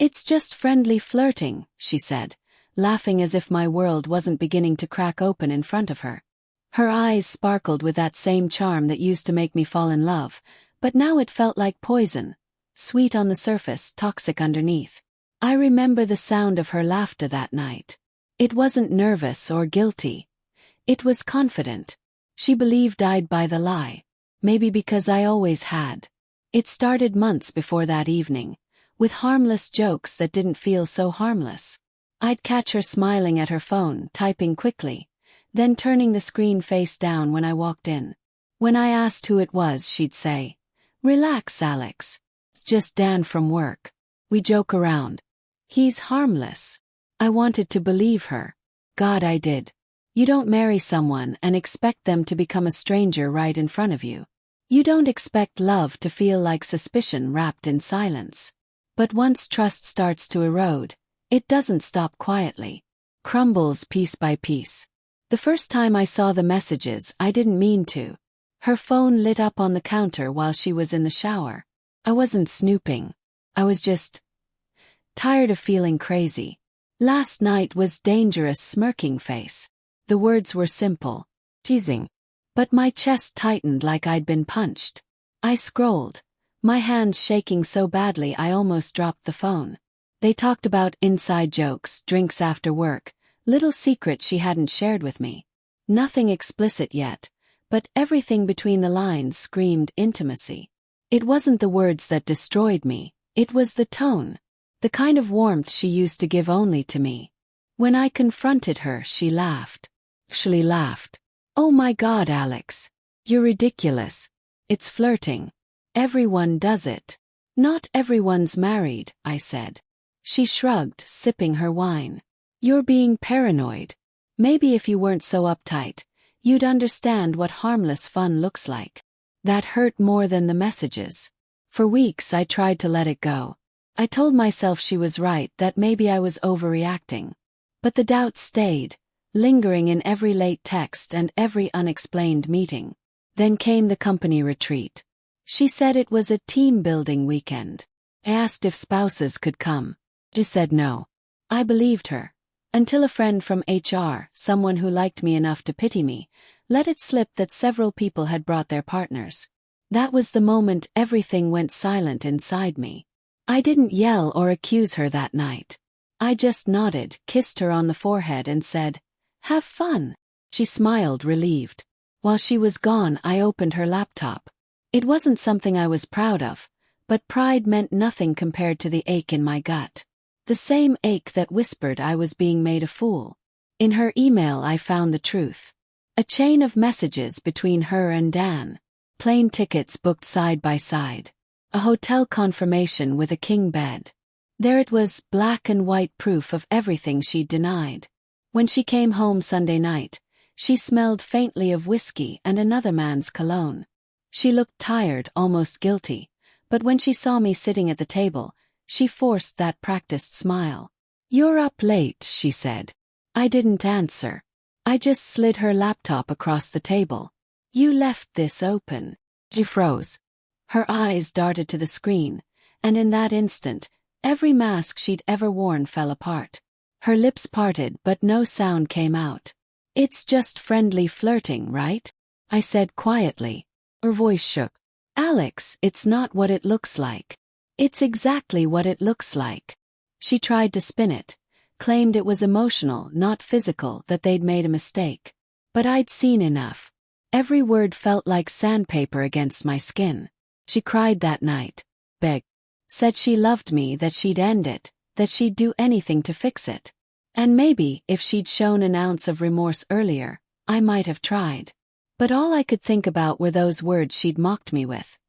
"It's just friendly flirting," she said, laughing as if my world wasn't beginning to crack open in front of her. Her eyes sparkled with that same charm that used to make me fall in love, but now it felt like poison, sweet on the surface, toxic underneath. I remember the sound of her laughter that night. It wasn't nervous or guilty. It was confident. She believed I'd buy the lie. Maybe because I always had. It started months before that evening, with harmless jokes that didn't feel so harmless. I'd catch her smiling at her phone, typing quickly, then turning the screen face down when I walked in. When I asked who it was, she'd say, "Relax, Alex. Just Dan from work. We joke around. He's harmless." I wanted to believe her. God, I did. You don't marry someone and expect them to become a stranger right in front of you. You don't expect love to feel like suspicion wrapped in silence. But once trust starts to erode, it doesn't stop quietly. Crumbles piece by piece. The first time I saw the messages, I didn't mean to. Her phone lit up on the counter while she was in the shower. I wasn't snooping. I was just tired of feeling crazy. "Last night was dangerous," smirking face. The words were simple. Teasing. But my chest tightened like I'd been punched. I scrolled, my hands shaking so badly I almost dropped the phone. They talked about inside jokes, drinks after work, little secrets she hadn't shared with me. Nothing explicit yet, but everything between the lines screamed intimacy. It wasn't the words that destroyed me, it was the tone. The kind of warmth she used to give only to me. When I confronted her, she laughed. Actually laughed. "Oh my God, Alex. You're ridiculous. It's flirting. Everyone does it." "Not everyone's married," I said. She shrugged, sipping her wine. "You're being paranoid. Maybe if you weren't so uptight, you'd understand what harmless fun looks like." That hurt more than the messages. For weeks I tried to let it go. I told myself she was right, that maybe I was overreacting. But the doubt stayed, lingering in every late text and every unexplained meeting. Then came the company retreat. She said it was a team-building weekend. I asked if spouses could come. She said no. I believed her. Until a friend from HR, someone who liked me enough to pity me, let it slip that several people had brought their partners. That was the moment everything went silent inside me. I didn't yell or accuse her that night. I just nodded, kissed her on the forehead and said, "Have fun." She smiled, relieved. While she was gone, I opened her laptop. It wasn't something I was proud of, but pride meant nothing compared to the ache in my gut. The same ache that whispered I was being made a fool. In her email I found the truth. A chain of messages between her and Dan. Plane tickets booked side by side. A hotel confirmation with a king bed. There it was, black and white proof of everything she'd denied. When she came home Sunday night, she smelled faintly of whiskey and another man's cologne. She looked tired, almost guilty, but when she saw me sitting at the table, she forced that practiced smile. "You're up late," she said. I didn't answer. I just slid her laptop across the table. "You left this open." She froze. Her eyes darted to the screen, and in that instant, every mask she'd ever worn fell apart. Her lips parted but no sound came out. "It's just friendly flirting, right?" I said quietly. Her voice shook. "Alex, it's not what it looks like." "It's exactly what it looks like." She tried to spin it, claimed it was emotional, not physical, that they'd made a mistake. But I'd seen enough. Every word felt like sandpaper against my skin. She cried that night. Begged. Said she loved me, that she'd end it, that she'd do anything to fix it. And maybe, if she'd shown an ounce of remorse earlier, I might have tried. But all I could think about were those words she'd mocked me with.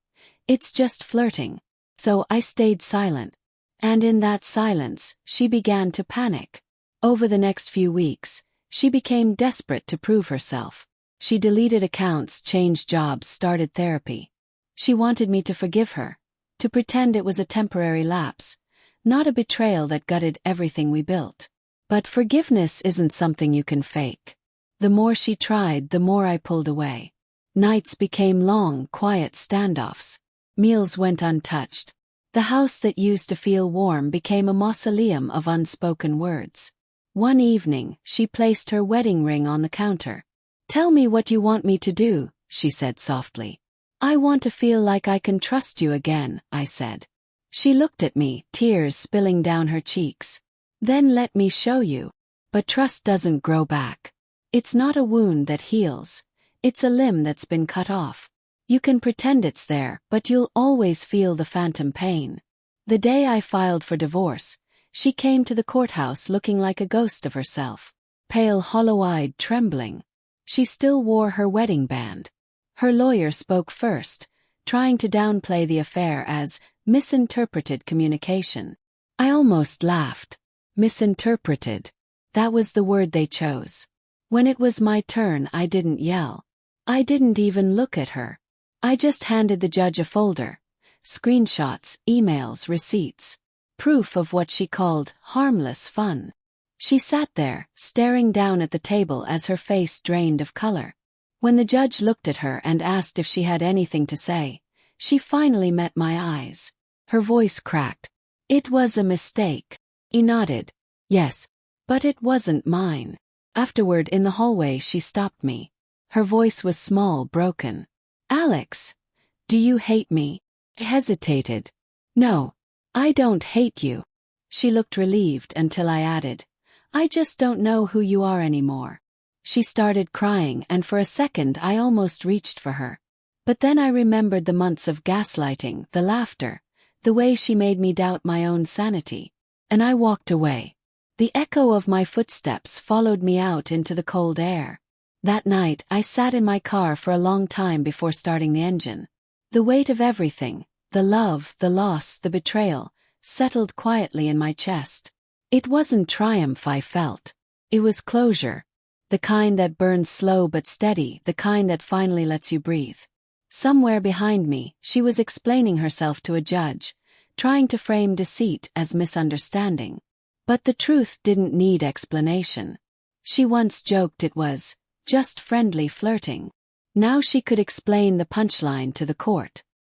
"It's just flirting." So I stayed silent. And in that silence, she began to panic. Over the next few weeks, she became desperate to prove herself. She deleted accounts, changed jobs, started therapy. She wanted me to forgive her, to pretend it was a temporary lapse, not a betrayal that gutted everything we built. But forgiveness isn't something you can fake. The more she tried, the more I pulled away. Nights became long, quiet standoffs. Meals went untouched. The house that used to feel warm became a mausoleum of unspoken words. One evening, she placed her wedding ring on the counter. "Tell me what you want me to do," she said softly. "I want to feel like I can trust you again," I said. She looked at me, tears spilling down her cheeks. "Then let me show you. But trust doesn't grow back. It's not a wound that heals. It's a limb that's been cut off. You can pretend it's there, but you'll always feel the phantom pain." The day I filed for divorce, she came to the courthouse looking like a ghost of herself. Pale, hollow-eyed, trembling. She still wore her wedding band. Her lawyer spoke first, trying to downplay the affair as misinterpreted communication. I almost laughed. Misinterpreted. That was the word they chose. When it was my turn, I didn't yell. I didn't even look at her. I just handed the judge a folder. Screenshots, emails, receipts. Proof of what she called harmless fun. She sat there, staring down at the table as her face drained of color. When the judge looked at her and asked if she had anything to say, she finally met my eyes. Her voice cracked. "It was a mistake." He nodded. "Yes. But it wasn't mine." Afterward in the hallway she stopped me. Her voice was small, broken. "Alex, do you hate me?" I hesitated. "No. I don't hate you." She looked relieved until I added, "I just don't know who you are anymore." She started crying and for a second I almost reached for her. But then I remembered the months of gaslighting, the laughter, the way she made me doubt my own sanity. And I walked away. The echo of my footsteps followed me out into the cold air. That night I sat in my car for a long time before starting the engine. The weight of everything, the love, the loss, the betrayal, settled quietly in my chest. It wasn't triumph I felt. It was closure. The kind that burns slow but steady, the kind that finally lets you breathe. Somewhere behind me, she was explaining herself to a judge, trying to frame deceit as misunderstanding. But the truth didn't need explanation. She once joked it was just friendly flirting. Now she could explain the punchline to the court.